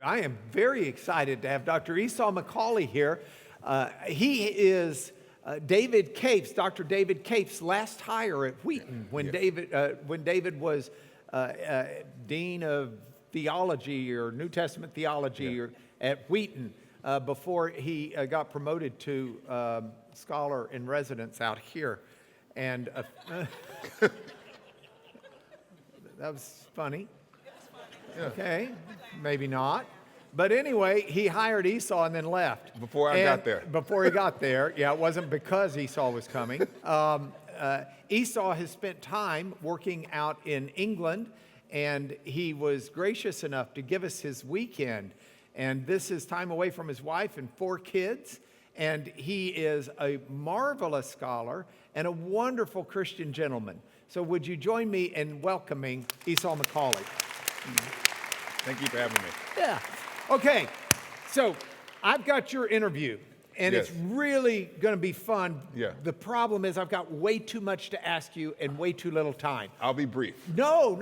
I am very excited to have Dr. Esau McCaulley here. He is David Capes, Dr. David Capes' last hire at Wheaton when David was Dean of Theology or New Testament Theology at Wheaton before he got promoted to scholar in residence out here. And that was funny. Okay, maybe not. But anyway, he hired Esau and then left. Before I got there. Before he got there. Yeah, it wasn't because Esau was coming. Esau has spent time working out in England, and he was gracious enough to give us his weekend. And this is time away from his wife and 4 kids. And he is a marvelous scholar and a wonderful Christian gentleman. So would you join me in welcoming Esau McCaulley? Thank you for having me. Yeah. Okay. So I've got your interview, and Yes. it's really going to be fun. Yeah. The problem is I've got way too much to ask you and way too little time. I'll be brief. No,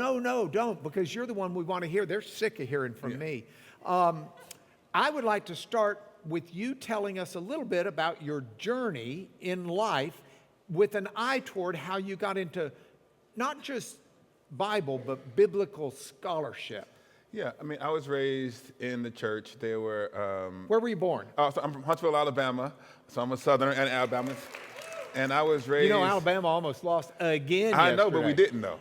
don't, because you're the one we want to hear. They're sick of hearing from me. I would like to start with you telling us a little bit about your journey in life with an eye toward how you got into not just Bible, but biblical scholarship. Yeah, I mean, I was raised in the church. They were... Where were you born? So I'm from Huntsville, Alabama. So I'm a Southerner and Alabama. And I was raised... You know, Alabama almost lost again I know, but we didn't, though.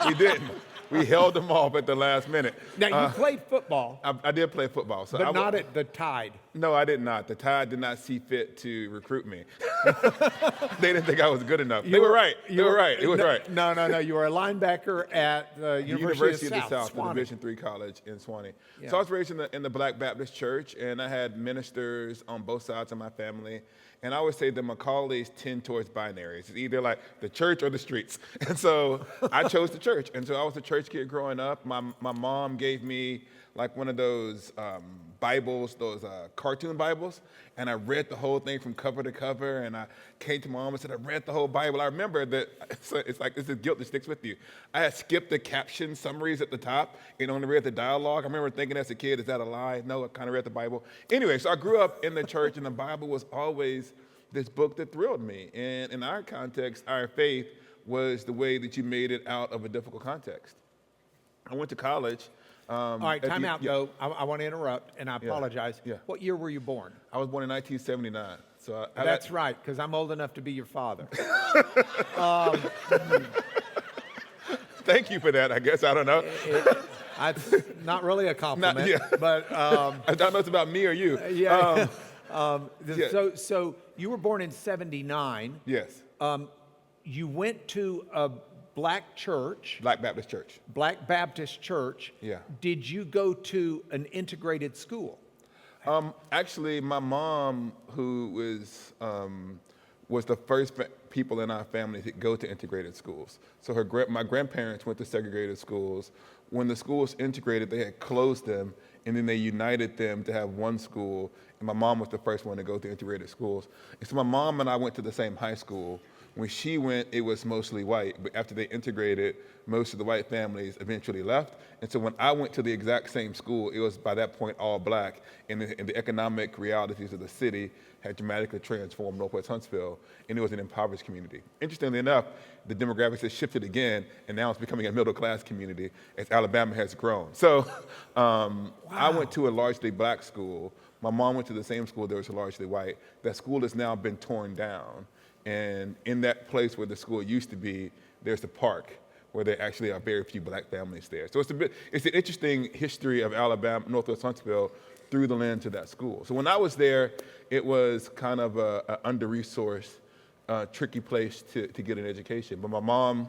We didn't. We held them off at the last minute. Now, you played football, I did play football. So but not at the Tide. No, I did not. The Tide did not see fit to recruit me. They didn't think I was good enough. They were right. They were right. It was right. No. You were a linebacker at the University of the South, the Division III college in Swanee. Yeah. So I was raised in the Black Baptist church, and I had ministers on both sides of my family. And I would say the McCaulleys tend towards binaries. It's either like the church or the streets. And so I chose the church. And so I was a church kid growing up. My mom gave me like one of those Bibles, those cartoon Bibles, and I read the whole thing from cover to cover, and I came to my mom and said, I read the whole Bible. I remember that, it's like, this is guilt that sticks with you. I had skipped the caption summaries at the top and only read the dialogue. I remember thinking as a kid, is that a lie? No, I kind of read the Bible. Anyway, so I grew up in the church, and the Bible was always this book that thrilled me. And in our context, our faith was the way that you made it out of a difficult context. I went to college. All right, time out, though. I want to interrupt, and I apologize. Yeah. What year were you born? I was born in 1979. So That's right, because I'm old enough to be your father. Thank you for that, I guess. I don't know. It's not really a compliment, but... I don't know if it's about me or you. So you were born in 79. Yes. You went to a black church. Black Baptist church. Black Baptist church. Yeah. Did you go to an integrated school? Actually, my mom, who was the first people in our family to go to integrated schools. So my grandparents went to segregated schools. When the schools integrated, they had closed them, and then they united them to have one school. And my mom was the first one to go to integrated schools. And so my mom and I went to the same high school. When she went, it was mostly white, but after they integrated, most of the white families eventually left. And so when I went to the exact same school, it was by that point all black, and the economic realities of the city had dramatically transformed Northwest Huntsville, and it was an impoverished community. Interestingly enough, the demographics have shifted again, and now it's becoming a middle-class community as Alabama has grown. So I went to a largely black school. My mom went to the same school that was largely white. That school has now been torn down. And in that place where the school used to be, there's a park where there actually are very few black families there. So it's an interesting history of Alabama, Northwest Huntsville, through the lens of that school. So when I was there, it was kind of an under-resourced, tricky place to get an education. But my mom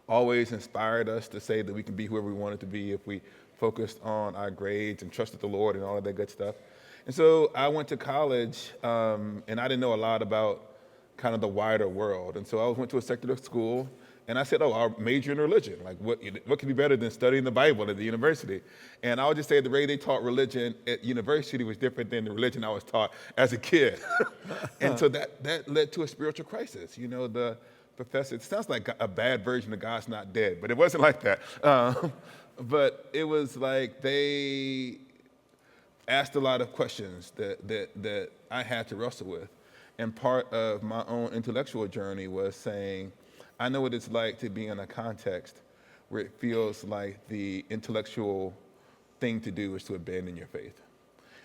always inspired us to say that we can be whoever we wanted to be if we focused on our grades and trusted the Lord and all of that good stuff. And so I went to college, and I didn't know a lot about kind of the wider world. And so I went to a secular school, and I said, I'll major in religion. Like, what could be better than studying the Bible at the university? And I would just say the way they taught religion at university was different than the religion I was taught as a kid. And so that led to a spiritual crisis. You know, the professor, it sounds like a bad version of God's Not Dead, but it wasn't like that. But it was like they asked a lot of questions that I had to wrestle with. And part of my own intellectual journey was saying, I know what it's like to be in a context where it feels like the intellectual thing to do is to abandon your faith.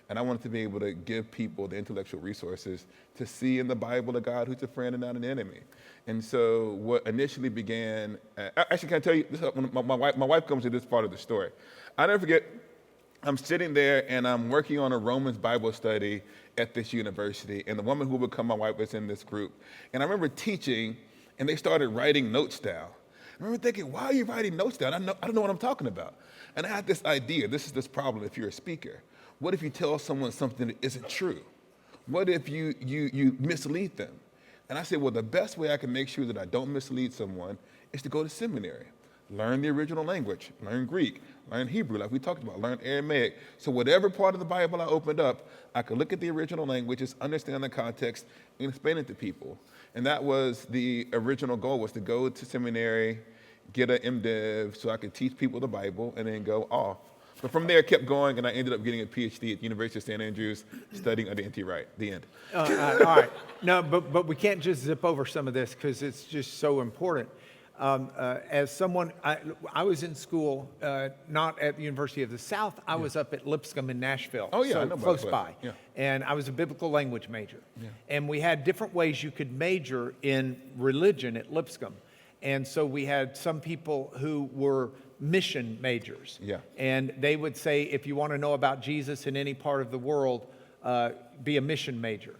And I wanted to be able to give people the intellectual resources to see in the Bible a God who's a friend and not an enemy. And so what initially began, actually, can I tell you, this, when my wife comes to this part of the story. I never forget, I'm sitting there and I'm working on a Romans Bible study at this university, and the woman who would become my wife was in this group. And I remember teaching, and they started writing notes down. I remember thinking, why are you writing notes down? I don't know what I'm talking about. And I had this idea, this is this problem if you're a speaker. What if you tell someone something that isn't true? What if you mislead them? And I said, well, the best way I can make sure that I don't mislead someone is to go to seminary. Learn the original language, learn Greek, learn Hebrew, like we talked about, learn Aramaic. So whatever part of the Bible I opened up, I could look at the original languages, understand the context, and explain it to people. And that was the original goal, was to go to seminary, get an MDiv so I could teach people the Bible, and then go off. But from there, I kept going, and I ended up getting a PhD at the University of St. Andrews, studying under N.T. Wright. The end. All right. No, but we can't just zip over some of this because it's just so important. As someone, I was in school, not at the University of the South. I was up at Lipscomb in Nashville. Oh, yeah, so I know about close that. by. Yeah. And I was a biblical language major. Yeah. And we had different ways you could major in religion at Lipscomb. And so we had some people who were mission majors. Yeah. And they would say, if you want to know about Jesus in any part of the world, be a mission major.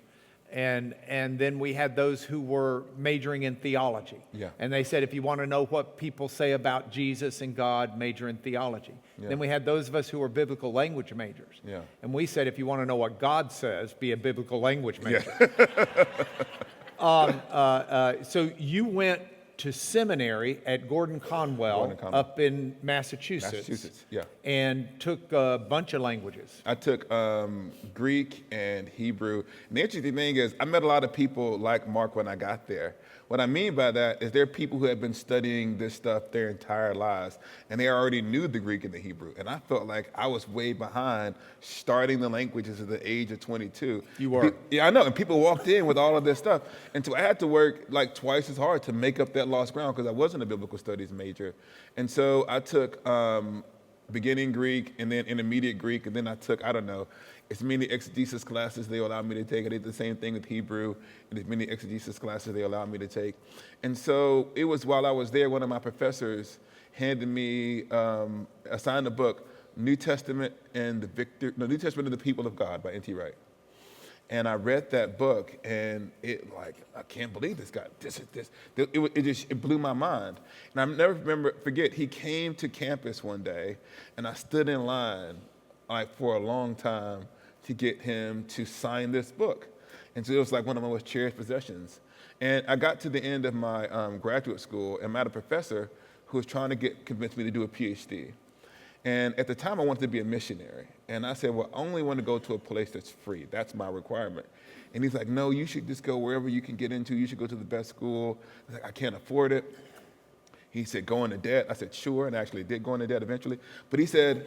And then we had those who were majoring in theology. Yeah. And they said, if you want to know what people say about Jesus and God, major in theology. Yeah. Then we had those of us who were biblical language majors. Yeah. And we said, if you want to know what God says, be a biblical language major. So you went to seminary at Gordon Conwell, up in Massachusetts. Yeah. And took a bunch of languages. I took Greek and Hebrew. And the interesting thing is, I met a lot of people like Mark when I got there. What I mean by that is there are people who have been studying this stuff their entire lives, and they already knew the Greek and the Hebrew. And I felt like I was way behind starting the languages at the age of 22. You were. Yeah, I know. And people walked in with all of this stuff. And so I had to work like twice as hard to make up that lost ground because I wasn't a biblical studies major. And so I took beginning Greek and then intermediate Greek, and then I took, I don't know, as many exegesis classes they allowed me to take. I did the same thing with Hebrew, and as many exegesis classes they allowed me to take. And so it was while I was there, one of my professors handed me, assigned a book, New Testament and New Testament and the People of God by N.T. Wright. And I read that book, and it like, I can't believe this guy. It blew my mind. And I never forget, he came to campus one day, and I stood in line like for a long time to get him to sign this book. And so it was like one of my most cherished possessions. And I got to the end of my graduate school, and I had a professor who was trying to convince me to do a PhD. And at the time, I wanted to be a missionary. And I said, well, I only want to go to a place that's free. That's my requirement. And he's like, no, you should just go wherever you can get into. You should go to the best school. I was like, I can't afford it. He said, go into debt. I said, sure, and I actually did go into debt eventually. But he said,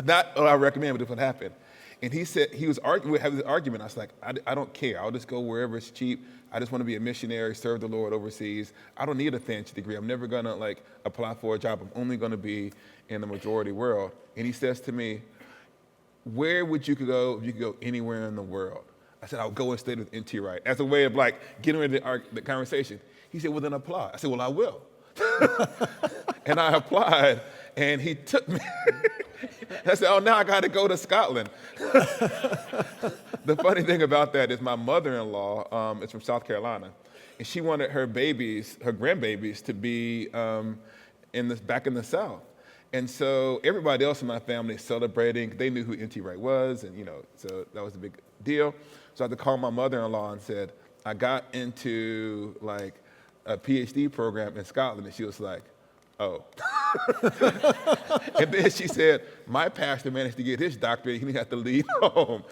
not what I recommend, but if it happened. And he said, he was having this argument. I was like, I don't care. I'll just go wherever it's cheap. I just want to be a missionary, serve the Lord overseas. I don't need a fancy degree. I'm never going to like apply for a job. I'm only going to be in the majority world. And he says to me, where would you go if you could go anywhere in the world? I said, I'll go and stay with N.T. Wright. As a way of like getting rid of the conversation. He said, well, then apply. I said, well, I will. And I applied, and he took me. I said, oh, now I got to go to Scotland. The funny thing about that is my mother-in-law is from South Carolina, and she wanted her grandbabies, to be back in the South. And so everybody else in my family is celebrating. They knew who N.T. Wright was, and so that was a big deal. So I had to call my mother-in-law and said, I got into like a PhD program in Scotland, and she was like, oh. And then she said, my pastor managed to get his doctorate, he didn't have to leave home.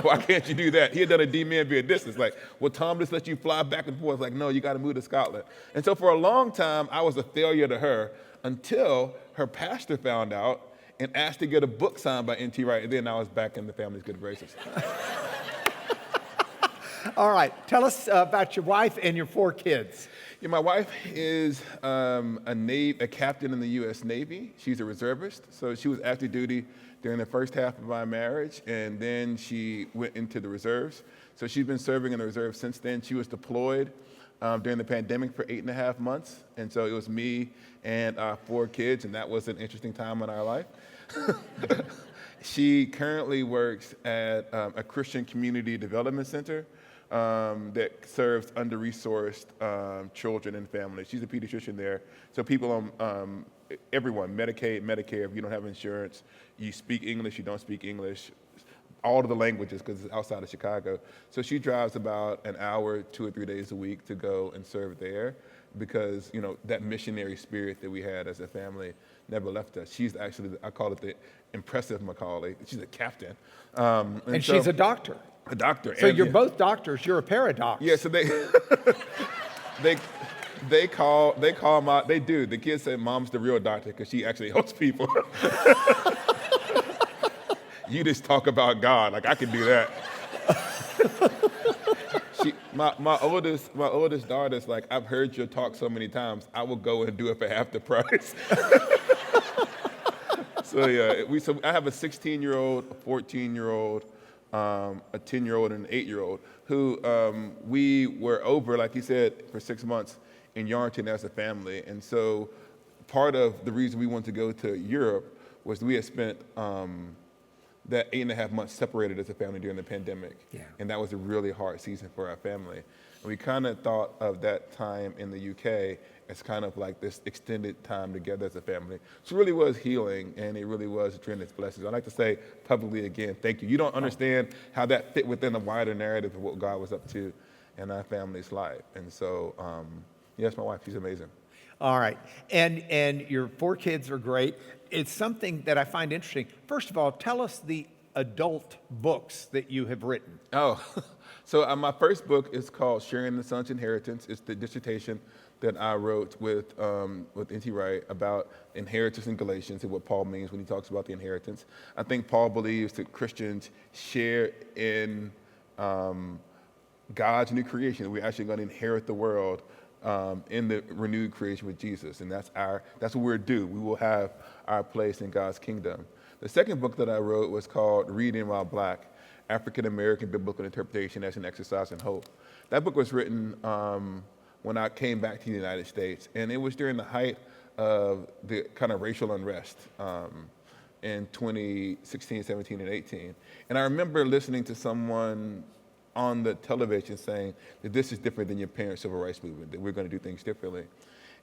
Why can't you do that? He had done a D-Min via distance. Like, well, Tom just let you fly back and forth. Like, no, you got to move to Scotland. And so for a long time, I was a failure to her until her pastor found out and asked to get a book signed by N.T. Wright, and then I was back in the family's good graces. All right, tell us about your wife and your 4 kids. Yeah, my wife is a captain in the U.S. Navy. She's a reservist, so she was active duty during the first half of my marriage, and then she went into the reserves. So she's been serving in the reserves since then. She was deployed during the pandemic for 8.5 months, and so it was me and 4 kids, and that was an interesting time in our life. She currently works at a Christian community development center that serves under-resourced children and families. She's a pediatrician there. So people on, everyone, Medicaid, Medicare, if you don't have insurance, you speak English, you don't speak English, all of the languages because it's outside of Chicago. So she drives about an hour, 2 or 3 days a week to go and serve there because, you know, that missionary spirit that we had as a family never left us. She's actually, I call it the impressive McCauley. She's a captain. And so, she's a doctor. A doctor. So you're both doctors. You're a paradox. Yeah, so they do. The kids say mom's the real doctor because she actually helps people. You just talk about God. Like, I can do that. My oldest daughter's like, I've heard your talk so many times, I will go and do it for half the price. So yeah, I have a 16-year-old, a 14-year-old, a 10-year-old, and an 8-year-old who we were over, like he said, for 6 months in Yarrington as a family. And so part of the reason we wanted to go to Europe was we had spent that 8.5 months separated as a family during the pandemic. Yeah. And that was a really hard season for our family. And we kind of thought of that time in the UK as kind of like this extended time together as a family. So it really was healing, and it really was a tremendous blessing. I'd like to say publicly again, thank you. You don't understand how that fit within the wider narrative of what God was up to in our family's life. And so, yes, my wife, she's amazing. All right. And your 4 kids are great. It's something that I find interesting. First of all, tell us the adult books that you have written. Oh, so my first book is called Sharing the Son's Inheritance. It's the dissertation that I wrote with N.T. Wright about inheritance in Galatians and what Paul means when he talks about the inheritance. I think Paul believes that Christians share in God's new creation, that we're actually going to inherit the world in the renewed creation with Jesus, and that's what we're due. We will have our place in God's kingdom. The second book that I wrote was called Reading While Black, African American Biblical Interpretation as an Exercise in Hope. That book was written when I came back to the United States, and it was during the height of the kind of racial unrest in 2016, 17, and 18. And I remember listening to someone on the television saying that this is different than your parents' civil rights movement, that we're going to do things differently.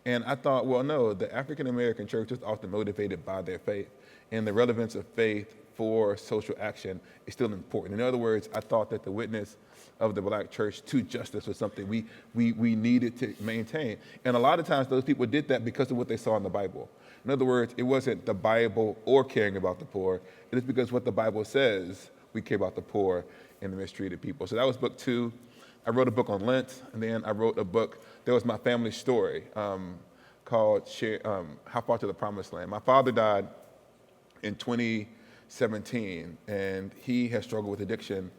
And I thought, well, no, the African American church is often motivated by their faith, and the relevance of faith for social action is still important. In other words, I thought that the witness of the Black church to justice was something we needed to maintain. And a lot of times those people did that because of what they saw in the Bible. In other words, it wasn't the Bible or caring about the poor, it is because what the Bible says, we care about the poor and the mistreated people. So that was book 2. I wrote a book on Lent, and then I wrote a book that was my family story called How Far to the Promised Land. My father died in 2017, and he has struggled with addiction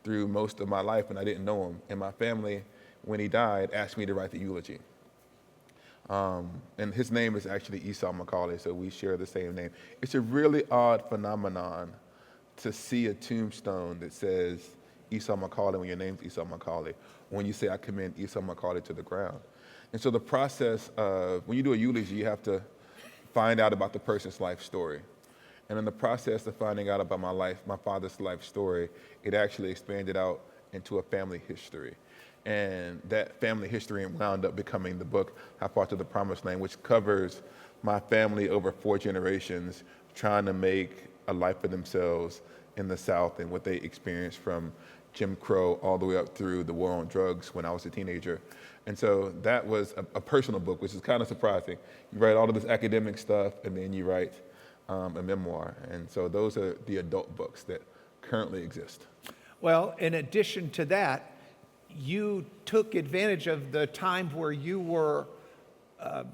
through most of my life, and I didn't know him. And my family, when he died, asked me to write the eulogy. And his name is actually Esau McCaulley, so we share the same name. It's a really odd phenomenon to see a tombstone that says Esau McCaulley when your name's Esau McCaulley, when you say I commend Esau McCaulley to the ground. And so the process of, when you do a eulogy, you have to find out about the person's life story. And in the process of finding out about my father's life story, it actually expanded out into a family history. And that family history wound up becoming the book, How Far to the Promised Land, which covers my family over 4 generations trying to make a life for themselves in the South and what they experienced from Jim Crow all the way up through the war on drugs when I was a teenager. And so that was a personal book, which is kind of surprising. You write all of this academic stuff, and then you write a memoir. And so those are the adult books that currently exist. Well, in addition to that, you took advantage of the time where you were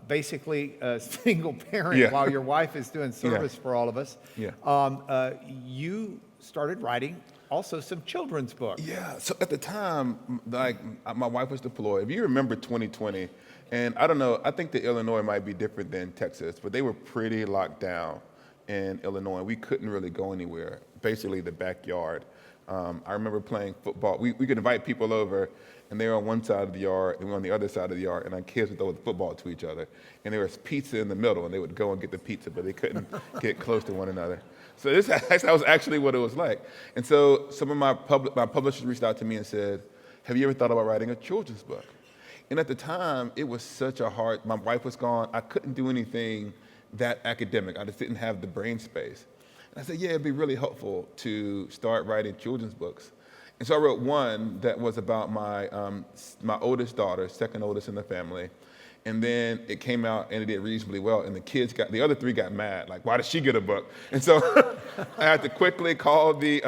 basically a single parent while your wife is doing service for all of us. You started writing also some children's books. Yeah, so at the time, like my wife was deployed. If you remember 2020, and I don't know, I think that Illinois might be different than Texas, but they were pretty locked down in Illinois. We couldn't really go anywhere, basically the backyard. I remember playing football. We could invite people over, and they were on one side of the yard, and we were on the other side of the yard, and our kids would throw the football to each other. And there was pizza in the middle, and they would go and get the pizza, but they couldn't get close to one another. So that was actually what it was like. And so some of my publishers reached out to me and said, have you ever thought about writing a children's book? And at the time, it was such a hard, my wife was gone, I couldn't do anything that academic. I just didn't have the brain space. And I said, yeah, it'd be really helpful to start writing children's books. And so I wrote one that was about my oldest daughter, second oldest in the family. And then it came out and it did reasonably well. And the other three got mad, like, why did she get a book? And so I had to quickly call the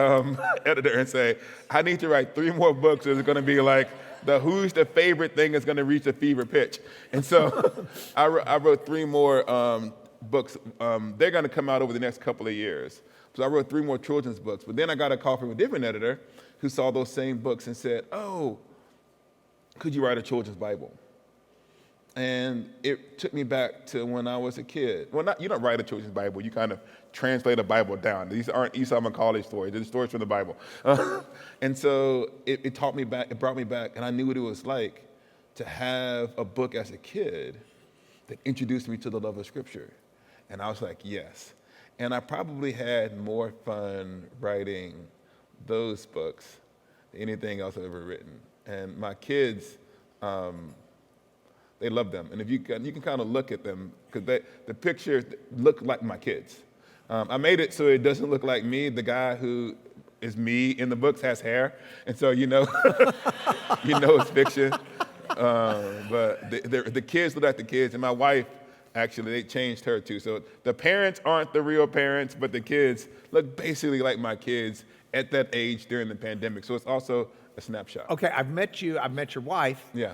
editor and say, I need to write 3 more books. It's going to be like who's the favorite thing is going to reach a fever pitch. And so I wrote 3 more books. They're going to come out over the next couple of years. So I wrote 3 more children's books. But then I got a call from a different editor who saw those same books and said, oh, could you write a children's Bible? And it took me back to when I was a kid. Well, you don't write a children's Bible. You kind of translate a Bible down. These aren't Esau McCaulley stories. They're stories from the Bible. And so it taught me back. It brought me back, and I knew what it was like to have a book as a kid that introduced me to the love of Scripture. And I was like, yes. And I probably had more fun writing those books than anything else I've ever written. And my kids, they love them. And if you can kind of look at them, because the pictures look like my kids. I made it so it doesn't look like me. The guy who is me in the books has hair. And so you know it's fiction. But the kids look like the kids. And my wife, actually, they changed her too. So the parents aren't the real parents, but the kids look basically like my kids at that age during the pandemic. So it's also a snapshot. Okay, I've met you. I've met your wife. Yeah.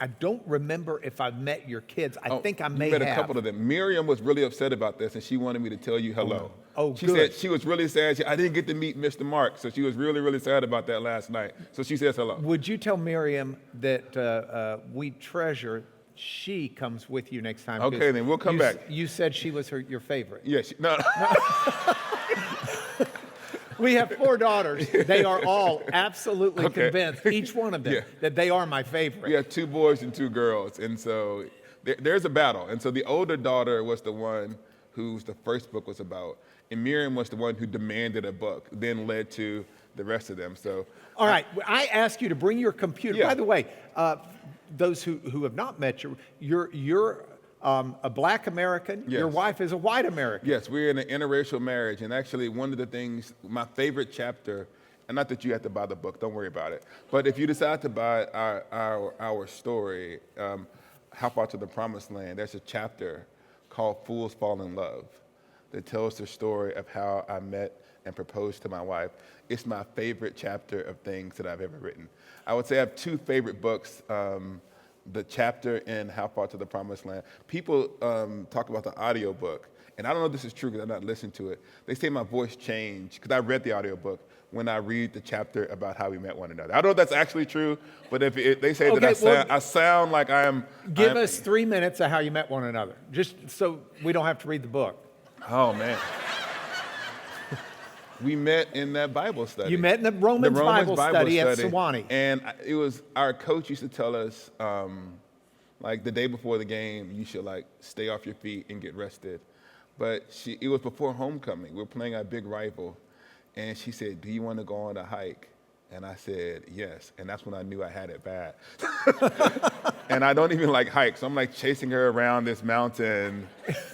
I don't remember if I've met your kids. I think I may have. You met a couple of them. Miriam was really upset about this, and she wanted me to tell you hello. She good. said she was really sad. I didn't get to meet Mr. Mark, so she was really, really sad about that last night. So she says hello. Would you tell Miriam that we treasure she comes with you next time? Okay, then we'll come back. You said she was your favorite. Yes. No. We have 4 daughters. They are all absolutely convinced, each one of them, that they are my favorite. We have 2 boys and 2 girls, and so there's a battle. And so the older daughter was the one whose the first book was about, and Miriam was the one who demanded a book, then led to the rest of them. So, all right, I ask you to bring your computer. Yeah. By the way, those who have not met you, you're a black American. Yes. Your wife is a white American. Yes, we're in an interracial marriage, and actually one of the things, my favorite chapter, and not that you have to buy the book, don't worry about it, but if you decide to buy our story, How Far to the Promised Land, there's a chapter called Fools Fall in Love that tells the story of how I met and proposed to my wife. It's my favorite chapter of things that I've ever written. I would say I have 2 favorite books. The chapter in How Far to the Promised Land. People talk about the audiobook, and I don't know if this is true because I've not listened to it. They say my voice changed, because I read the audiobook, when I read the chapter about how we met one another. I don't know if that's actually true, but if they say that I sound like I am... Give us 3 minutes of how you met one another, just so we don't have to read the book. Oh, man. We met in that Bible study. You met in the Romans Bible study at Sewanee. And it was, our coach used to tell us, like the day before the game, you should like stay off your feet and get rested. But it was before homecoming. We were playing our big rival. And she said, do you want to go on a hike? And I said, yes. And that's when I knew I had it bad. And I don't even like hikes. So I'm like chasing her around this mountain.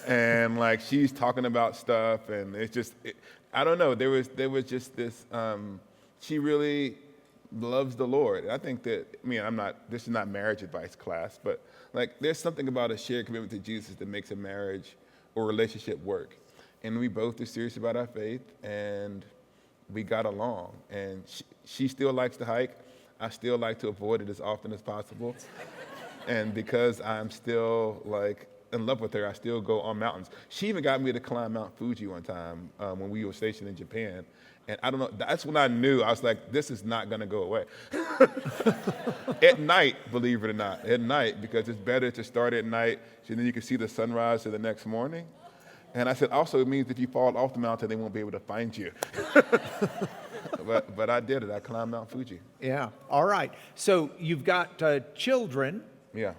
And like she's talking about stuff. And it's just... I don't know. There was just this she really loves the Lord. And I think that, this is not marriage advice class, but like there's something about a shared commitment to Jesus that makes a marriage or relationship work. And we both are serious about our faith, and we got along. And she still likes to hike. I still like to avoid it as often as possible. And because I'm still like in love with her, I still go on mountains. She even got me to climb Mount Fuji one time when we were stationed in Japan. And I don't know, that's when I knew, I was like, this is not gonna go away. At night, believe it or not, at night, because it's better to start at night, so then you can see the sunrise the next morning. And I said, also, it means if you fall off the mountain, they won't be able to find you. But I did it, I climbed Mount Fuji. Yeah, all right. So you've got children. Yeah.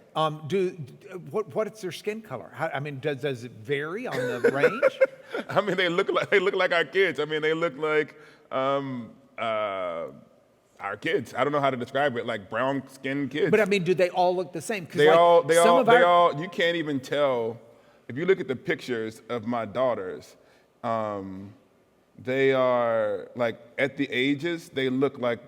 What's their skin color? Does it vary on the range? They look like our kids. They look like our kids. I don't know how to describe it, like brown skinned kids. But do they all look the same? They all. You can't even tell if you look at the pictures of my daughters. They are like at the ages. They look like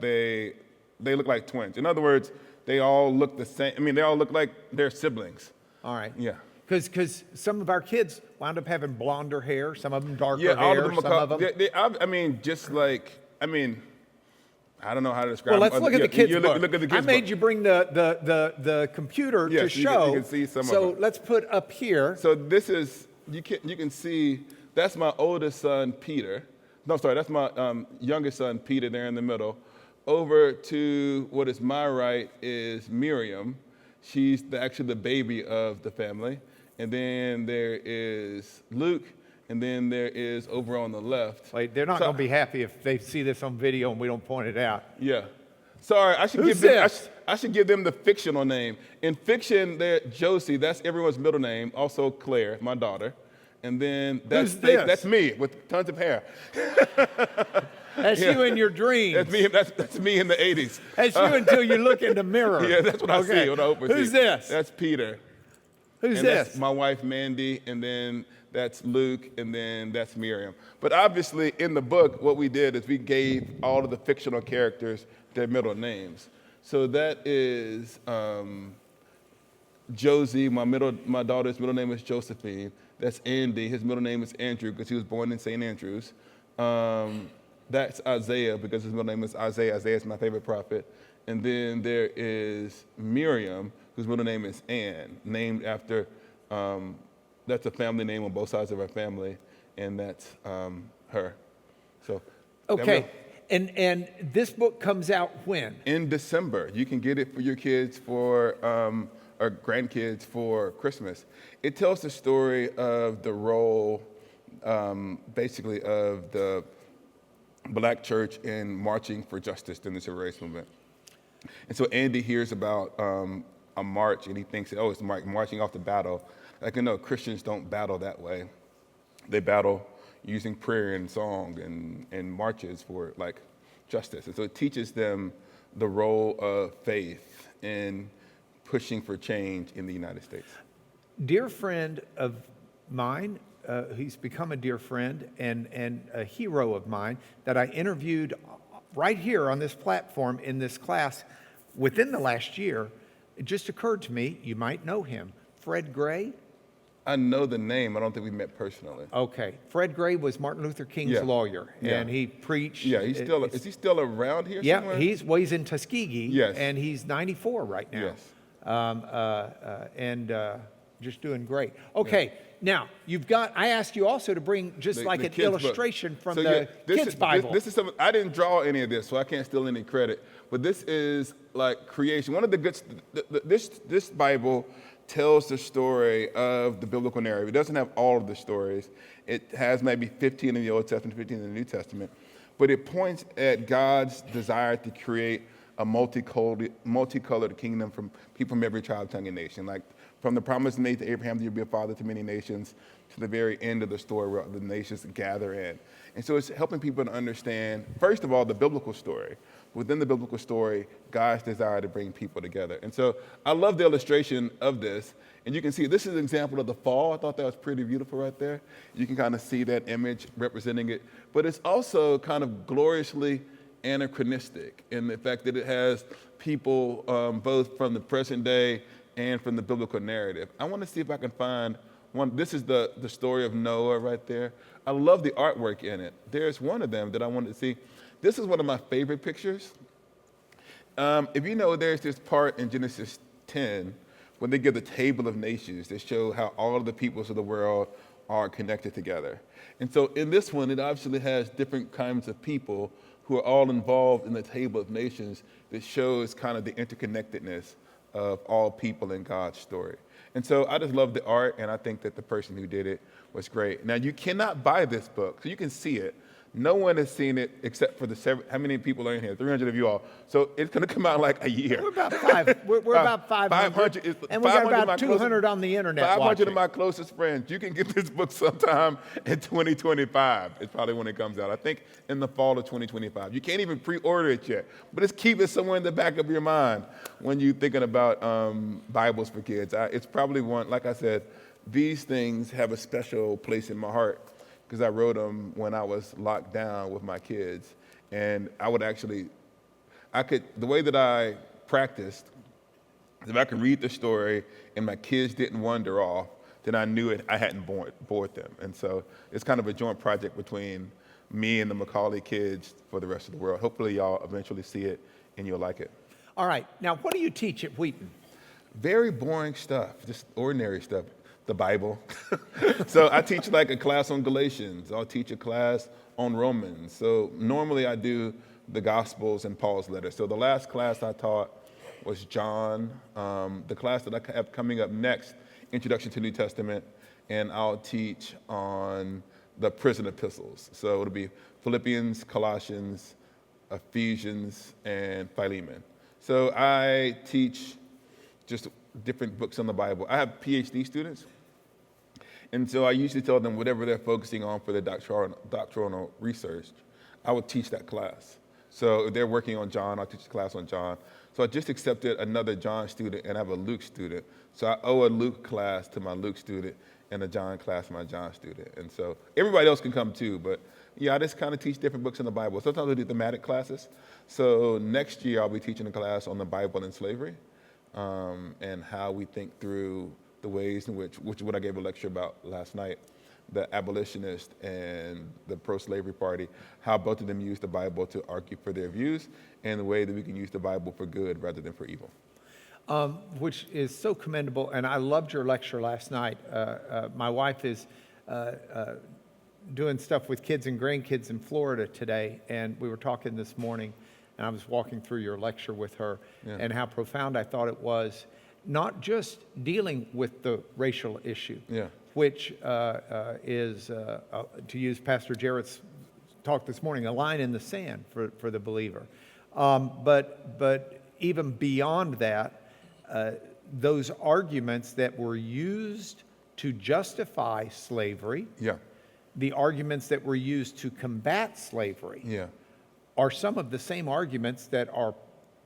twins. In other words, they all look the same. They all look like they're siblings. All right. Yeah. Because some of our kids wound up having blonder hair, some of them darker hair. All of them I don't know how to describe. Well, let's look at the kids' book. Look at the kids' I made book. you bring the computer to show. You can see some of So it. let's put up here. So this is you can see that's my oldest son Peter. No, sorry, that's my youngest son Peter there in the middle. Over to what is my right is Miriam. She's actually the baby of the family. And then there is Luke, and then there is over on the left. Wait, they're not going to be happy if they see this on video and we don't point it out. Yeah. Sorry, I should give them the fictional name. In fiction, they're Josie, that's everyone's middle name, also Claire, my daughter. And then that's me with tons of hair. That's you in your dreams. That's me in the 80s. That's you until you look in the mirror. Yeah, that's what I see. What I hope I see. Who's this? That's Peter. Who's this? That's my wife, Mandy, and then that's Luke, and then that's Miriam. But obviously, in the book, what we did is we gave all of the fictional characters their middle names. So that is Josie, my daughter's middle name is Josephine. That's Andy. His middle name is Andrew because he was born in St. Andrews. That's Isaiah because his middle name is Isaiah. Isaiah is my favorite prophet. And then there is Miriam, whose middle name is Ann, named after, that's a family name on both sides of our family, and that's her. So. Okay, and this book comes out when? In December. You can get it for your kids or grandkids for Christmas. It tells the story of the role, basically, of the Black church in marching for justice during the civil rights movement. And so Andy hears about a march, and he thinks, oh, it's marching off to battle. Like, no, Christians don't battle that way. They battle using prayer and song and marches for, like, justice. And so it teaches them the role of faith in pushing for change in the United States. Dear friend of mine, he's become a dear friend and a hero of mine that I interviewed right here on this platform in this class within the last year. It just occurred to me, you might know him. Fred Gray? I know the name. I don't think we met personally. Okay. Fred Gray was Martin Luther King's lawyer, and he preached. Yeah, is he still around here somewhere? Yeah, he's in Tuskegee, yes. And he's 94 right now. Yes. Just doing great. Okay, now I asked you also to bring just an illustration from the kids' Bible. This is something, I didn't draw any of this, so I can't steal any credit. But this is like creation. One of the good, this Bible tells the story of the biblical narrative. It doesn't have all of the stories. It has maybe 15 in the Old Testament, 15 in the New Testament. But it points at God's desire to create a multicolored kingdom from people from every tribe, tongue, and nation. Like from the promise made to Abraham that you'll be a father to many nations to the very end of the story where the nations gather in. And so it's helping people to understand, first of all, the biblical story. Within the biblical story, God's desire to bring people together. And so I love the illustration of this. And you can see this is an example of the fall. I thought that was pretty beautiful right there. You can kind of see that image representing it. But it's also kind of gloriously anachronistic in the fact that it has people both from the present day and from the biblical narrative. I want to see if I can find one. This is the story of Noah right there. I love the artwork in it. There's one of them that I wanted to see. This is one of my favorite pictures. If you know, there's this part in Genesis 10 when they give the table of nations that show how all of the peoples of the world are connected together. And so in this one, it obviously has different kinds of people who are all involved in the table of nations that shows kind of the interconnectedness of all people in God's story. And so I just love the art, and I think that the person who did it was great. Now, you cannot buy this book, so you can see it. No one has seen it except for how many people are in here? 300 of you all. So it's going to come out in like a year. We're about five. We're about 500. And we got about 200 on the internet 500 watching. of my closest friends. You can get this book sometime in 2025. It's probably when it comes out. I think in the fall of 2025. You can't even pre-order it yet. But just keep it somewhere in the back of your mind when you're thinking about Bibles for kids. It's probably one, like I said, these things have a special place in my heart, because I wrote them when I was locked down with my kids. And the way that I practiced, if I could read the story and my kids didn't wander off, then I knew I hadn't bored them. And so it's kind of a joint project between me and the McCauley kids for the rest of the world. Hopefully y'all eventually see it and you'll like it. All right. Now, what do you teach at Wheaton? Very boring stuff, just ordinary stuff. The Bible. So I teach like a class on Galatians. I'll teach a class on Romans. So normally I do the Gospels and Paul's letters. So the last class I taught was John. The class that I have coming up next, Introduction to the New Testament, and I'll teach on the prison epistles. So it'll be Philippians, Colossians, Ephesians, and Philemon. So I teach just different books on the Bible. I have PhD students, and so I usually tell them whatever they're focusing on for their doctoral research, I would teach that class. So if they're working on John, I'll teach a class on John. So I just accepted another John student, and I have a Luke student. So I owe a Luke class to my Luke student and a John class to my John student. And so everybody else can come too, but yeah, I just kind of teach different books in the Bible. Sometimes I do thematic classes. So next year I'll be teaching a class on the Bible and slavery. And how we think through the ways in which what I gave a lecture about last night, the abolitionist and the pro-slavery party, how both of them use the Bible to argue for their views, and the way that we can use the Bible for good rather than for evil. Which is so commendable, and I loved your lecture last night. My wife is doing stuff with kids and grandkids in Florida today, and we were talking this morning, and I was walking through your lecture with her, and how profound I thought it was, not just dealing with the racial issue, which is, to use Pastor Jarrett's talk this morning, a line in the sand for the believer. But even beyond that, those arguments that were used to justify slavery, the arguments that were used to combat slavery, are some of the same arguments that are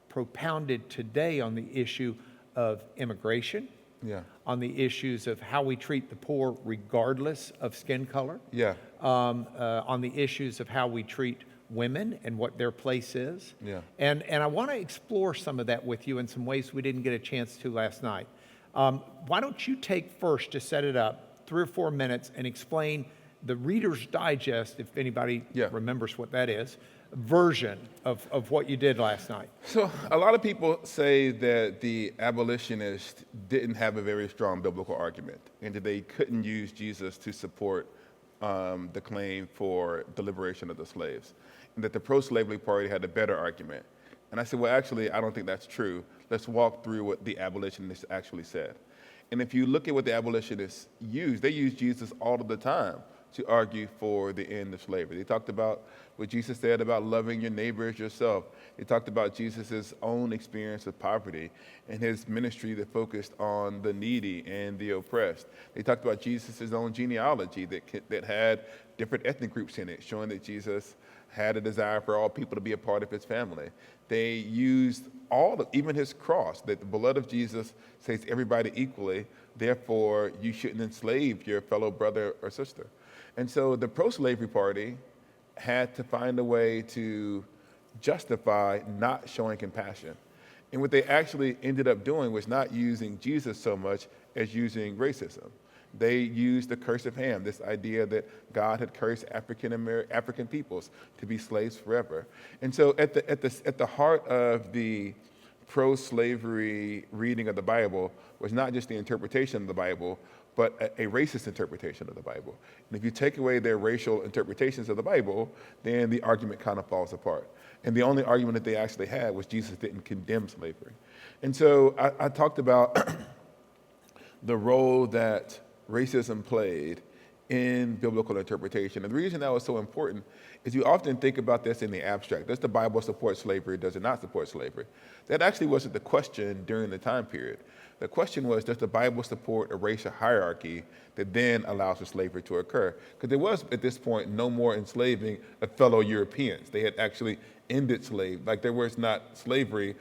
propounded today on the issue of immigration, on the issues of how we treat the poor regardless of skin color, on the issues of how we treat women and what their place is. And I want to explore some of that with you in some ways we didn't get a chance to last night. Why don't you take first to set it up, 3 or 4 minutes, and explain the Reader's Digest, if anybody remembers what that is, version of what you did last night. So a lot of people say that the abolitionists didn't have a very strong biblical argument, and that they couldn't use Jesus to support the claim for the liberation of the slaves, and that the pro-slavery party had a better argument. And I said, well, actually, I don't think that's true. Let's walk through what the abolitionists actually said. And if you look at what the abolitionists used, they used Jesus all of the time to argue for the end of slavery. They talked about what Jesus said about loving your neighbor as yourself. They talked about Jesus' own experience of poverty and his ministry that focused on the needy and the oppressed. They talked about Jesus' own genealogy that had different ethnic groups in it, showing that Jesus had a desire for all people to be a part of his family. They used even his cross, that the blood of Jesus saves everybody equally, therefore you shouldn't enslave your fellow brother or sister. And so the pro-slavery party had to find a way to justify not showing compassion. And what they actually ended up doing was not using Jesus so much as using racism. They used the curse of Ham, this idea that God had cursed African peoples to be slaves forever. And so at the heart of the pro-slavery reading of the Bible was not just the interpretation of the Bible, but a racist interpretation of the Bible. And if you take away their racial interpretations of the Bible, then the argument kind of falls apart. And the only argument that they actually had was Jesus didn't condemn slavery. And so I talked about the role that racism played in biblical interpretation. And the reason that was so important is you often think about this in the abstract. Does the Bible support slavery? Does it not support slavery? That actually wasn't the question during the time period. The question was, does the Bible support a racial hierarchy that then allows for slavery to occur? Because there was, at this point, no more enslaving of fellow Europeans. They had actually ended slavery. Like there was not slavery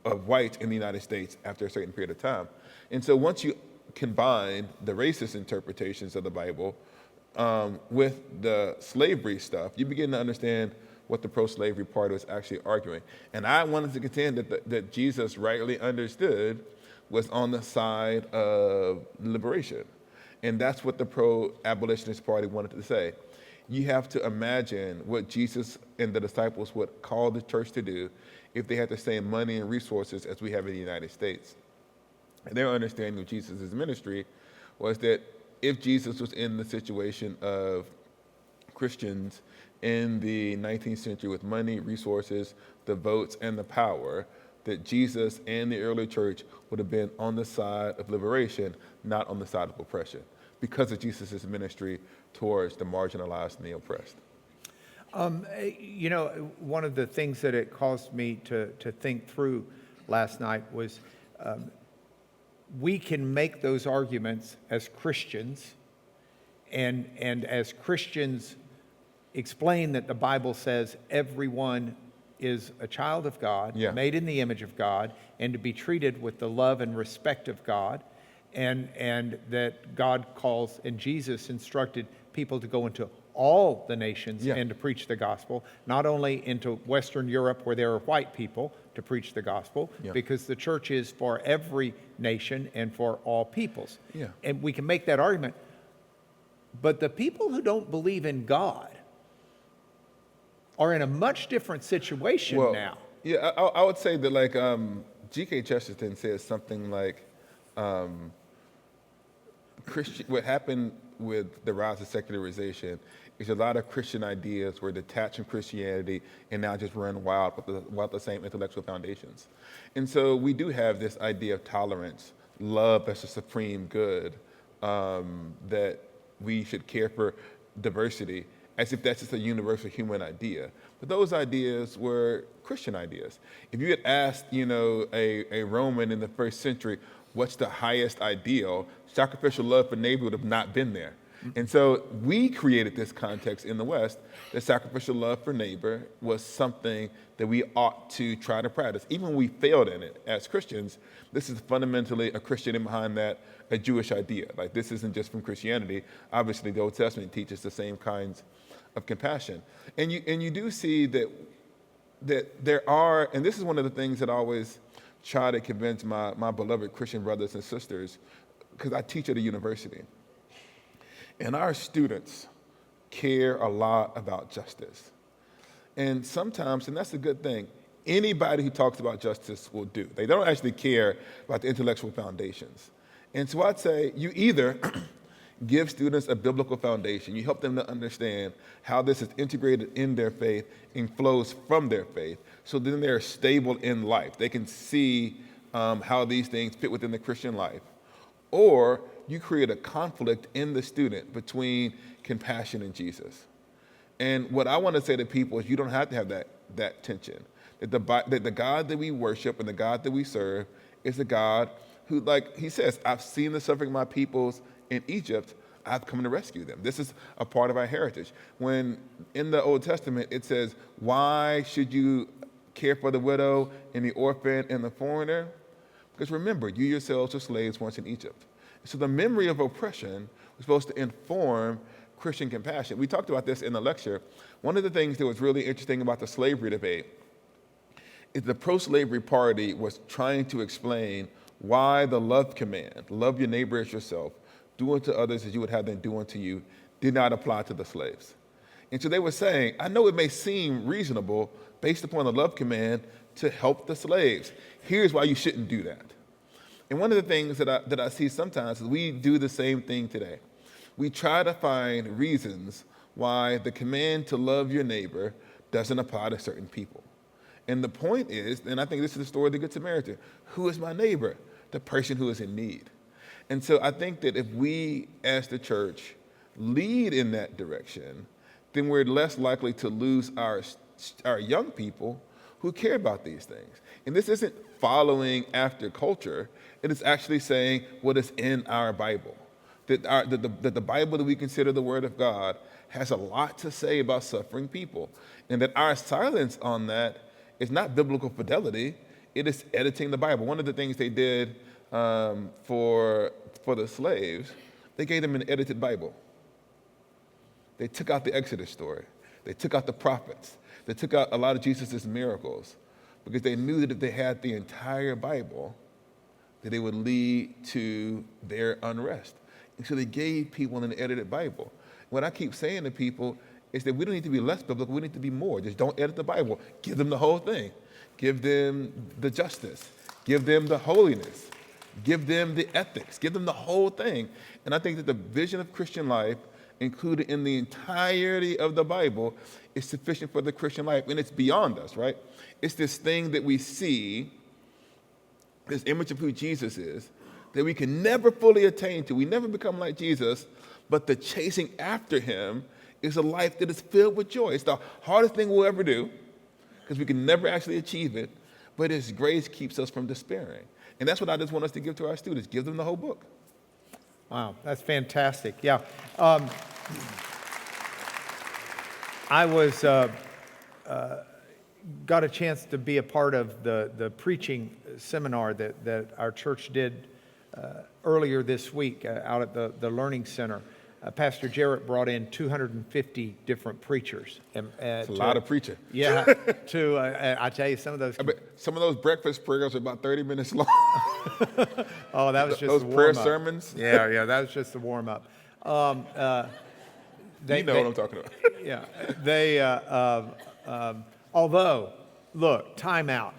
of whites in the United States after a certain period of time. And so once you combine the racist interpretations of the Bible with the slavery stuff, you begin to understand what the pro-slavery part was actually arguing. And I wanted to contend that Jesus rightly understood was on the side of liberation. And that's what the pro-abolitionist party wanted to say. You have to imagine what Jesus and the disciples would call the church to do if they had the same money and resources as we have in the United States. And their understanding of Jesus' ministry was that if Jesus was in the situation of Christians in the 19th century with money, resources, the votes, and the power, that Jesus and the early church would have been on the side of liberation, not on the side of oppression, because of Jesus' ministry towards the marginalized and the oppressed. One of the things that it caused me to think through last night was we can make those arguments as Christians, and as Christians explain that the Bible says everyone is a child of God, made in the image of God, and to be treated with the love and respect of God, and that God calls, and Jesus instructed people to go into all the nations and to preach the gospel, not only into Western Europe where there are white people to preach the gospel, because the church is for every nation and for all peoples. And we can make that argument. But the people who don't believe in God are in a much different situation now. Yeah, I would say that like G.K. Chesterton says something like what happened with the rise of secularization is a lot of Christian ideas were detached from Christianity and now just run wild without the same intellectual foundations. And so we do have this idea of tolerance, love as a supreme good, that we should care for diversity, as if that's just a universal human idea. But those ideas were Christian ideas. If you had asked, a Roman in the first century, what's the highest ideal, sacrificial love for neighbor would have not been there. And so we created this context in the West that sacrificial love for neighbor was something that we ought to try to practice. Even when we failed in it as Christians, this is fundamentally a Christian and behind that, a Jewish idea. Like this isn't just from Christianity. Obviously, the Old Testament teaches the same kinds of compassion. And you do see that there are, and this is one of the things that I always try to convince my beloved Christian brothers and sisters, because I teach at a university. And our students care a lot about justice. And sometimes, and that's a good thing, anybody who talks about justice will do. They don't actually care about the intellectual foundations. And so I'd say you either give students a biblical foundation, you help them to understand how this is integrated in their faith and flows from their faith, so then they're stable in life. They can see how these things fit within the Christian life. Or you create a conflict in the student between compassion and Jesus. And what I want to say to people is you don't have to have that tension. That the God that we worship and the God that we serve is a God who, like he says, I've seen the suffering of my peoples in Egypt, I've come to rescue them. This is a part of our heritage. When in the Old Testament it says, why should you care for the widow and the orphan and the foreigner? Because remember, you yourselves were slaves once in Egypt. So the memory of oppression was supposed to inform Christian compassion. We talked about this in the lecture. One of the things that was really interesting about the slavery debate The pro-slavery party was trying to explain why the love command, love your neighbor as yourself, do unto others as you would have them do unto you, did not apply to the slaves. And so they were saying, I know it may seem reasonable based upon the love command to help the slaves. Here's why you shouldn't do that. And one of the things that I see sometimes is we do the same thing today. We try to find reasons why the command to love your neighbor doesn't apply to certain people. And the point is, and I think this is the story of the Good Samaritan, who is my neighbor? The person who is in need. And so I think that if we, as the church, lead in that direction, then we're less likely to lose our young people who care about these things. And this isn't following after culture. It is actually saying what is in our Bible. That the Bible that we consider the Word of God has a lot to say about suffering people. And that our silence on that is not biblical fidelity. It is editing the Bible. One of the things they did for the slaves, they gave them an edited Bible. They took out the Exodus story. They took out the prophets. They took out a lot of Jesus' miracles because they knew that if they had the entire Bible, that it would lead to their unrest. And so they gave people an edited Bible. What I keep saying to people is that we don't need to be less biblical, we need to be more. Just don't edit the Bible. Give them the whole thing. Give them the justice. Give them the holiness. Give them the ethics. Give them the whole thing. And I think that the vision of Christian life included in the entirety of the Bible is sufficient for the Christian life. And it's beyond us, right? It's this thing that we see, this image of who Jesus is, that we can never fully attain to. We never become like Jesus, but the chasing after him is a life that is filled with joy. It's the hardest thing we'll ever do because we can never actually achieve it, but his grace keeps us from despairing. And that's what I just want us to give to our students. Give them the whole book. Wow, that's fantastic. Yeah. I was got a chance to be a part of the preaching seminar that our church did earlier this week out at the Learning Center. Pastor Jarrett brought in 250 different preachers. It's a lot of preaching. Yeah. I tell you, some of those breakfast prayers are about 30 minutes long. Oh, that was just those the prayer warm-up. sermons. Yeah, that was just the warm up. You know what I'm talking about. Yeah, they. Although, look, time out.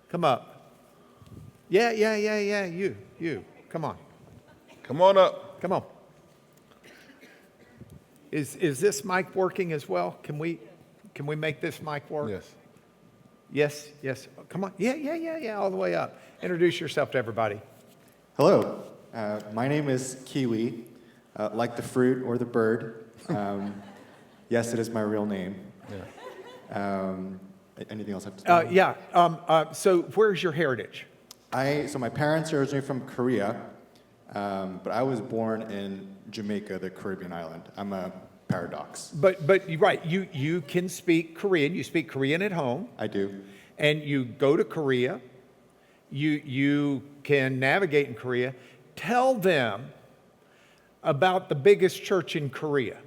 Come up. Yeah. You. Come on. Come on up. Come on. Is this mic working as well? Can we make this mic work? Yes. Yes. Come on. Yeah. All the way up. Introduce yourself to everybody. Hello. My name is Kiwi, like the fruit or the bird. Yes, it is my real name. Yeah. Anything else I have to say? So where's your heritage? So my parents are originally from Korea, but I was born in Jamaica, the Caribbean island. I'm a paradox. But you're right. You can speak Korean. You speak Korean at home. I do. And you go to Korea. You can navigate in Korea. Tell them about the biggest church in Korea.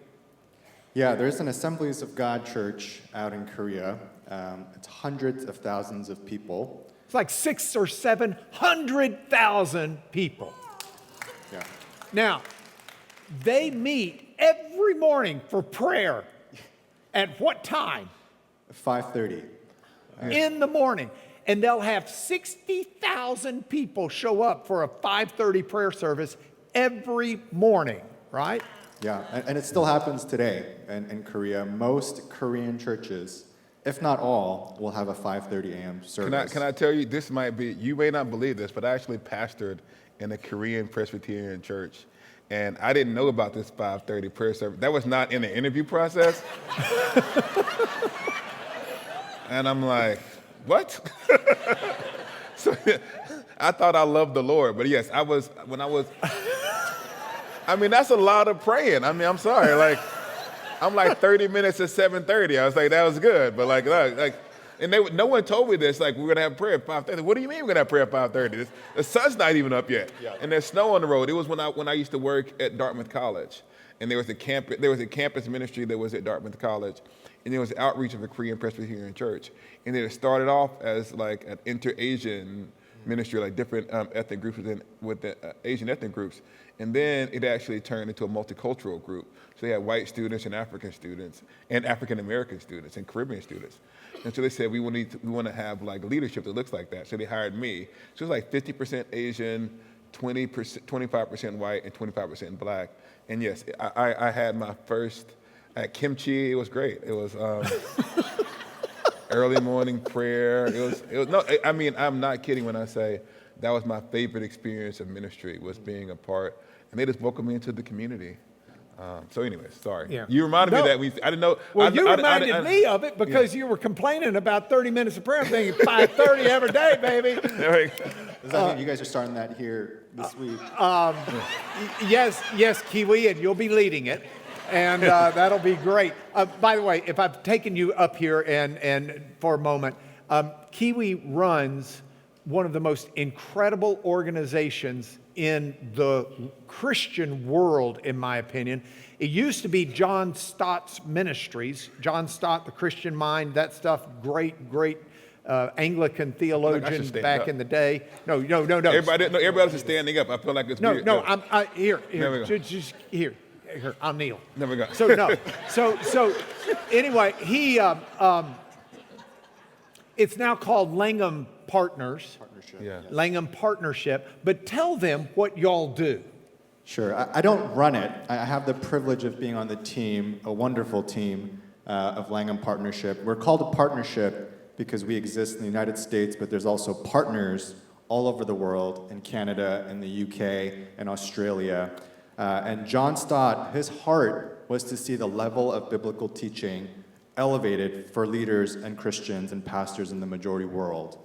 Yeah, there's an Assemblies of God church out in Korea. It's hundreds of thousands of people. It's like 600,000 or 700,000 people. Yeah. Now, they meet every morning for prayer. At what time? 5:30. In the morning. And they'll have 60,000 people show up for a 5:30 prayer service every morning, right? Yeah, and it still happens today in Korea. Most Korean churches, if not all, will have a 5:30 a.m. service. Can I tell you, this might be, you may not believe this, but I actually pastored in a Korean Presbyterian church. And I didn't know about this 5:30 prayer service. That was not in the interview process. And I'm like, what? So I thought I loved the Lord. But yes, I mean, that's a lot of praying. I mean, I'm sorry. I'm like 30 minutes at 7:30. I was like, that was good. But And no one told me this, like, we're going to have prayer at 5:30. What do you mean we're going to have prayer at 5:30? The sun's not even up yet. Yeah. And there's snow on the road. It was when I used to work at Dartmouth College. And there was a campus ministry that was at Dartmouth College. And there was outreach of the Korean Presbyterian Church. And it started off as like an inter-Asian ministry, like different ethnic groups with the Asian ethnic groups. And then it actually turned into a multicultural group. So they had white students and African students and African American students and Caribbean students. And so they said, we want to have like leadership that looks like that. So they hired me. So it was like 50% Asian, 25% white, and 25% black. And yes, I had my first at kimchi. It was great. It was early morning prayer. It was no. I mean, I'm not kidding when I say that was my favorite experience of ministry, was being a part. And they just welcomed me into the community. So anyway, sorry. Yeah. You reminded me that I didn't know. Well, you reminded me of it because you were complaining about 30 minutes of prayer. I'm thinking 5:30 every day, baby. Does that mean you guys are starting that here this week? Yes, Kiwi, and you'll be leading it. And that'll be great. By the way, if I've taken you up here and for a moment, Kiwi runs one of the most incredible organizations in the Christian world, in my opinion. It used to be John Stott's Ministries. John Stott, the Christian Mind, that stuff, great Anglican theologian back in the day. No. Everybody else is standing up. I feel like it's weird. No, here. Just here, I'll kneel. There we go. So no. So anyway, he it's now called Langham Partners. Yeah. Langham Partnership. But tell them what y'all do. Sure. I don't run it. I have the privilege of being on the team, a wonderful team of Langham Partnership. We're called a partnership because we exist in the United States, but there's also partners all over the world, in Canada, in the UK, and Australia. And John Stott, his heart was to see the level of biblical teaching elevated for leaders and Christians and pastors in the majority world.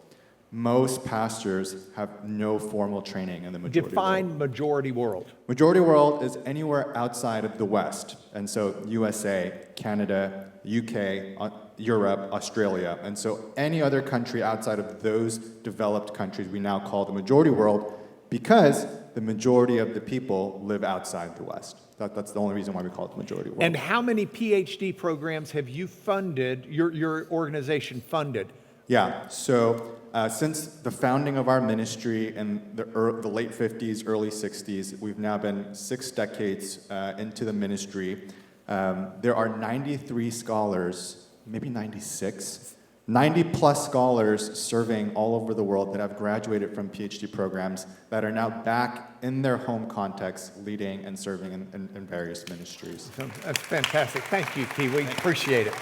Most pastors have no formal training in the majority world. Define majority world. Majority world is anywhere outside of the West. And so USA, Canada, UK, Europe, Australia. And so any other country outside of those developed countries we now call the majority world, because the majority of the people live outside the West. That's the only reason why we call it the majority world. And how many PhD programs have you funded, your organization funded? Yeah, so since the founding of our ministry in the late 50s, early 60s, we've now been 6 decades into the ministry. There are 93 scholars, maybe 96, 90 plus scholars serving all over the world that have graduated from PhD programs that are now back in their home context, leading and serving in various ministries. That's fantastic. Thank you, Kiwi. Appreciate it.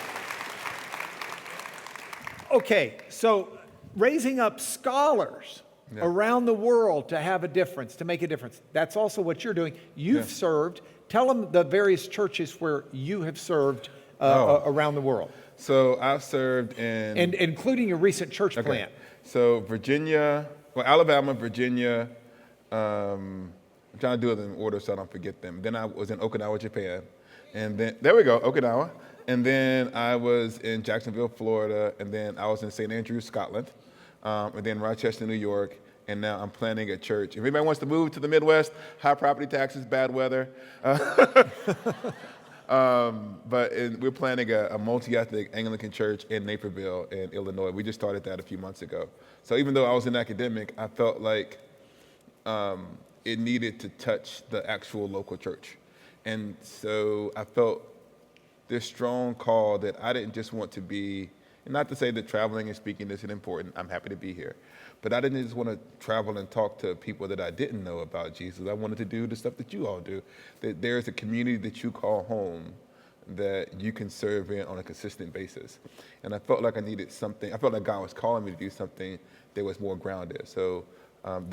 Okay, so raising up scholars around the world to have a difference, to make a difference. That's also what you're doing. You've served. Tell them the various churches where you have served around the world. So I've served in... And including your recent church plant. So Alabama, Virginia, I'm trying to do it in order so I don't forget them. Then I was in Okinawa, Japan. And then, there we go, Okinawa. And then I was in Jacksonville, Florida. And then I was in St. Andrews, Scotland. And then Rochester, New York. And now I'm planning a church. If anybody wants to move to the Midwest, high property taxes, bad weather. But we're planning a multi-ethnic Anglican church in Naperville in Illinois. We just started that a few months ago. So even though I was an academic, I felt like it needed to touch the actual local church. And so I felt this strong call that I didn't just want to be, and not to say that traveling and speaking isn't important, I'm happy to be here. But I didn't just want to travel and talk to people that I didn't know about Jesus. I wanted to do the stuff that you all do. That there's a community that you call home that you can serve in on a consistent basis. And I felt like I needed something. I felt like God was calling me to do something that was more grounded. So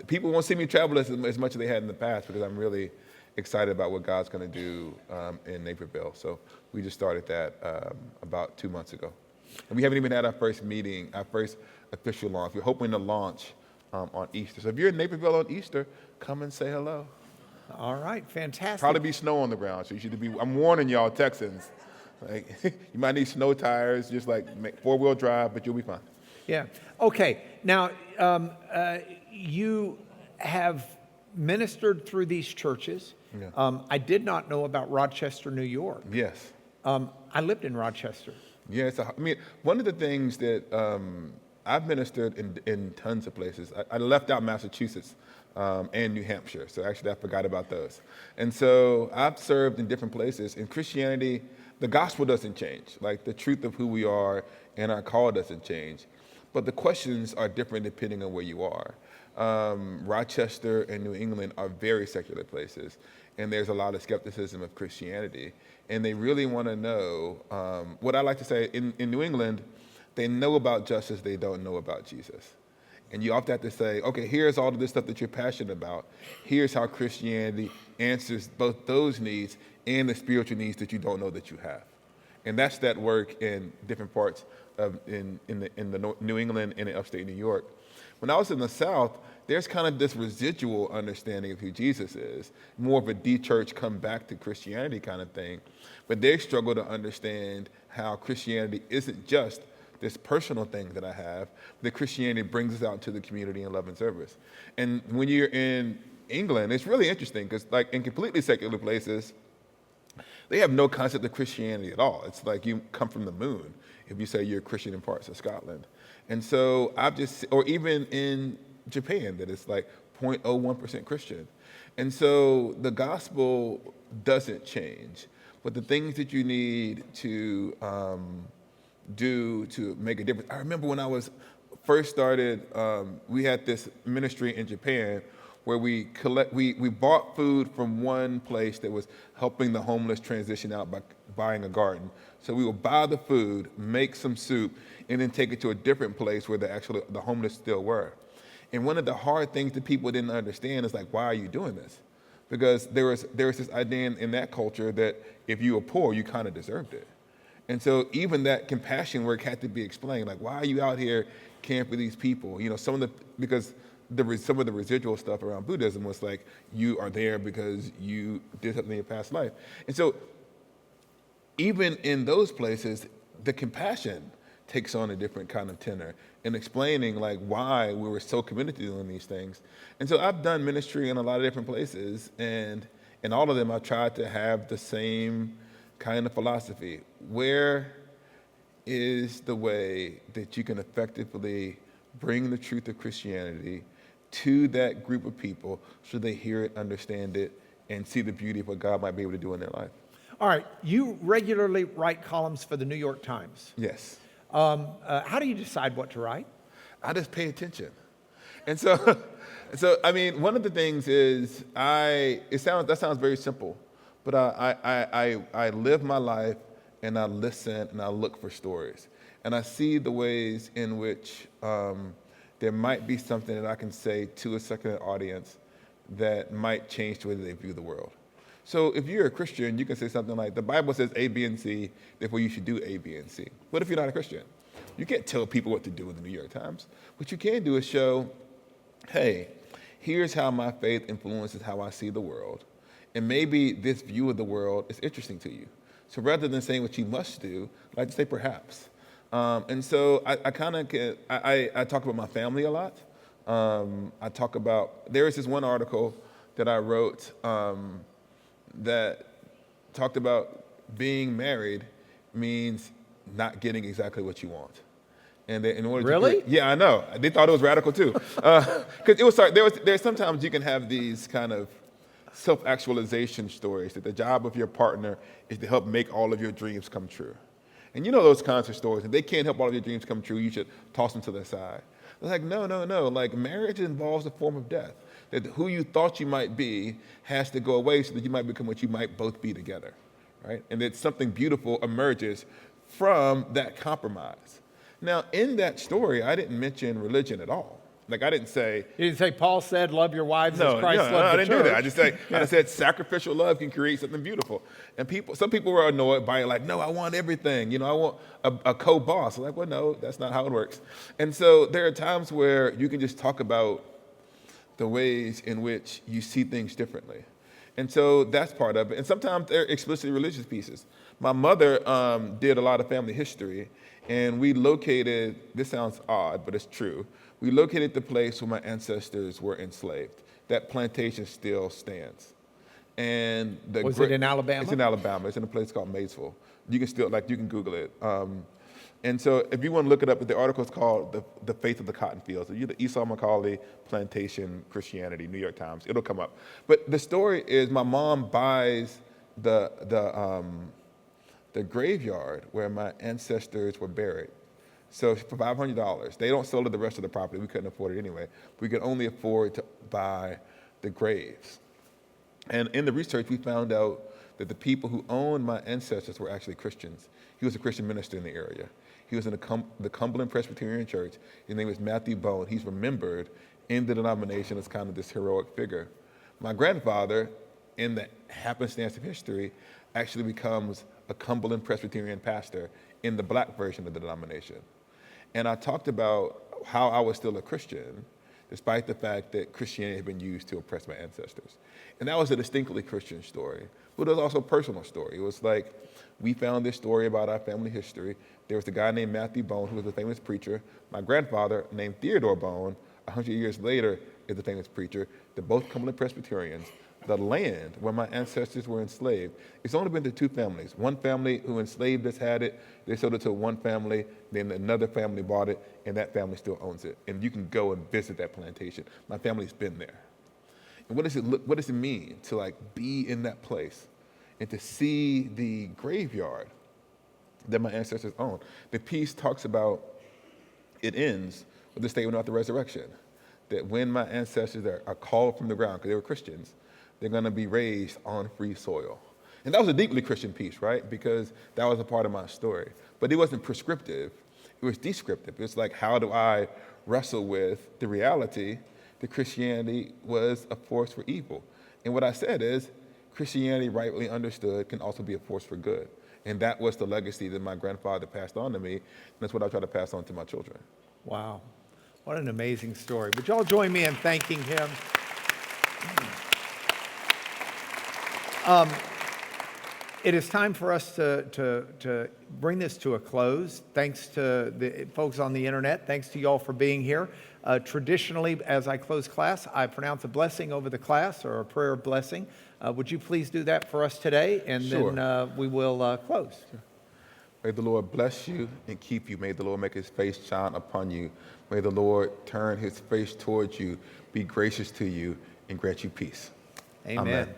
people won't see me travel as much as they had in the past because I'm really excited about what God's going to do in Naperville. So we just started that about 2 months ago. And we haven't even had our first meeting, our first official launch. We're hoping to launch on Easter. So if you're in Naperville on Easter, come and say hello. All right, fantastic. Probably be snow on the ground, so you should be. I'm warning y'all, Texans. Like, you might need snow tires, just like make 4-wheel drive, but you'll be fine. Yeah. Okay. Now, you have ministered through these churches. Yeah. I did not know about Rochester, New York. Yes. I lived in Rochester. Yeah, I mean, one of the things that I've ministered in tons of places. I left out Massachusetts and New Hampshire, so actually I forgot about those. And so I've served in different places. In Christianity, the gospel doesn't change. Like, the truth of who we are and our call doesn't change. But the questions are different depending on where you are. Rochester and New England are very secular places, and there's a lot of skepticism of Christianity. And they really want to know, what I like to say, in New England, they know about justice, they don't know about Jesus. And you often have to say, okay, here's all of this stuff that you're passionate about. Here's how Christianity answers both those needs and the spiritual needs that you don't know that you have. And that's that work in different parts of in the New England and in upstate New York. When I was in the South, there's kind of this residual understanding of who Jesus is, more of a de-church come back to Christianity kind of thing. But they struggle to understand how Christianity isn't just this personal thing that I have, that Christianity brings us out to the community in love and service. And when you're in England, it's really interesting because, like, in completely secular places, they have no concept of Christianity at all. It's like you come from the moon if you say you're a Christian in parts of Scotland. And so or even in Japan, that it's like 0.01% Christian. And so the gospel doesn't change, but the things that you need to do to make a difference. I remember when I was first started, we had this ministry in Japan where we bought food from one place that was helping the homeless transition out by buying a garden. So we would buy the food, make some soup, and then take it to a different place where the homeless still were. And one of the hard things that people didn't understand is, like, why are you doing this? Because there was this idea in that culture that if you were poor, you kind of deserved it. And so even that compassion work had to be explained, like, why are you out here caring for these people? You know, some of the residual stuff around Buddhism was like, you are there because you did something in your past life. And so even in those places, the compassion takes on a different kind of tenor in explaining, like, why we were so committed to doing these things. And so I've done ministry in a lot of different places, and in all of them I've tried to have the same kind of philosophy. Where is the way that you can effectively bring the truth of Christianity to that group of people so they hear it, understand it, and see the beauty of what God might be able to do in their life? All right. You regularly write columns for the New York Times. Yes. How do you decide what to write? I just pay attention. And so I mean, one of the things is that sounds very simple, but I live my life and I listen and I look for stories. And I see the ways in which there might be something that I can say to a secular audience that might change the way that they view the world. So if you're a Christian, you can say something like, the Bible says A, B, and C, therefore you should do A, B, and C. What if you're not a Christian? You can't tell people what to do in the New York Times. What you can do is show, hey, here's how my faith influences how I see the world. And maybe this view of the world is interesting to you. So rather than saying what you must do, I like to say perhaps. And so I talk about my family a lot. There is this one article that I wrote that talked about being married means not getting exactly what you want. And in order Really? Yeah, I know. They thought it was radical too. Because there's sometimes you can have these kind of self-actualization stories that the job of your partner is to help make all of your dreams come true. And you know those kinds of stories. If they can't help all of your dreams come true, you should toss them to the side. It's like, no. Like, marriage involves a form of death. That who you thought you might be has to go away so that you might become what you might both be together, right? And that something beautiful emerges from that compromise. Now, in that story, I didn't mention religion at all. Like, I didn't say... You didn't say Paul said, love your wives as Christ loved the I didn't church. do that. I said sacrificial love can create something beautiful. And some people were annoyed by it, like, no, I want everything. You know, I want a co-boss. I'm like, well, no, that's not how it works. And so there are times where you can just talk about the ways in which you see things differently. And so that's part of it. And sometimes they're explicitly religious pieces. My mother did a lot of family history, and we located, this sounds odd, but it's true, we located the place where my ancestors were enslaved. That plantation still stands. And Was it in Alabama? It's in Alabama. It's in a place called Maysville. You can still, you can Google it. And so if you want to look it up, the article is called The Faith of the Cotton Fields. So you the Esau McCaulley, Plantation Christianity, New York Times. It'll come up. But the story is my mom buys the graveyard where my ancestors were buried. So for $500, they don't sell the rest of the property. We couldn't afford it anyway. We could only afford to buy the graves. And in the research, we found out that the people who owned my ancestors were actually Christians. He was a Christian minister in the area. He was in the Cumberland Presbyterian Church. His name was Matthew Bone. He's remembered in the denomination as kind of this heroic figure. My grandfather, in the happenstance of history, actually becomes a Cumberland Presbyterian pastor in the black version of the denomination. And I talked about how I was still a Christian, despite the fact that Christianity had been used to oppress my ancestors. And that was a distinctly Christian story, but it was also a personal story. It was like, we found this story about our family history. There was a guy named Matthew Bone, who was a famous preacher. My grandfather, named Theodore Bone, 100 years later, is a famous preacher. They're both Cumberland Presbyterians. The land where my ancestors were enslaved, it's only been to two families. One family who enslaved us had it. They sold it to one family. Then another family bought it, and that family still owns it. And you can go and visit that plantation. My family's been there. And what does it mean to be in that place and to see the graveyard that my ancestors owned? The piece talks about, it ends with the statement about the resurrection, that when my ancestors are called from the ground, because they were Christians, they're going to be raised on free soil. And that was a deeply Christian piece, right? Because that was a part of my story. But it wasn't prescriptive. It was descriptive. It's like, how do I wrestle with the reality that Christianity was a force for evil? And what I said is, Christianity, rightly understood, can also be a force for good. And that was the legacy that my grandfather passed on to me. And that's what I try to pass on to my children. Wow. What an amazing story. Would y'all join me in thanking him? It is time for us to bring this to a close. Thanks to the folks on the internet. Thanks to y'all for being here. Traditionally, as I close class, I pronounce a blessing over the class, or a prayer of blessing. Would you please do that for us today? And Sure. Then we will close. Sure. May the Lord bless you and keep you. May the Lord make his face shine upon you. May the Lord turn his face towards you, be gracious to you, and grant you peace. Amen. Amen.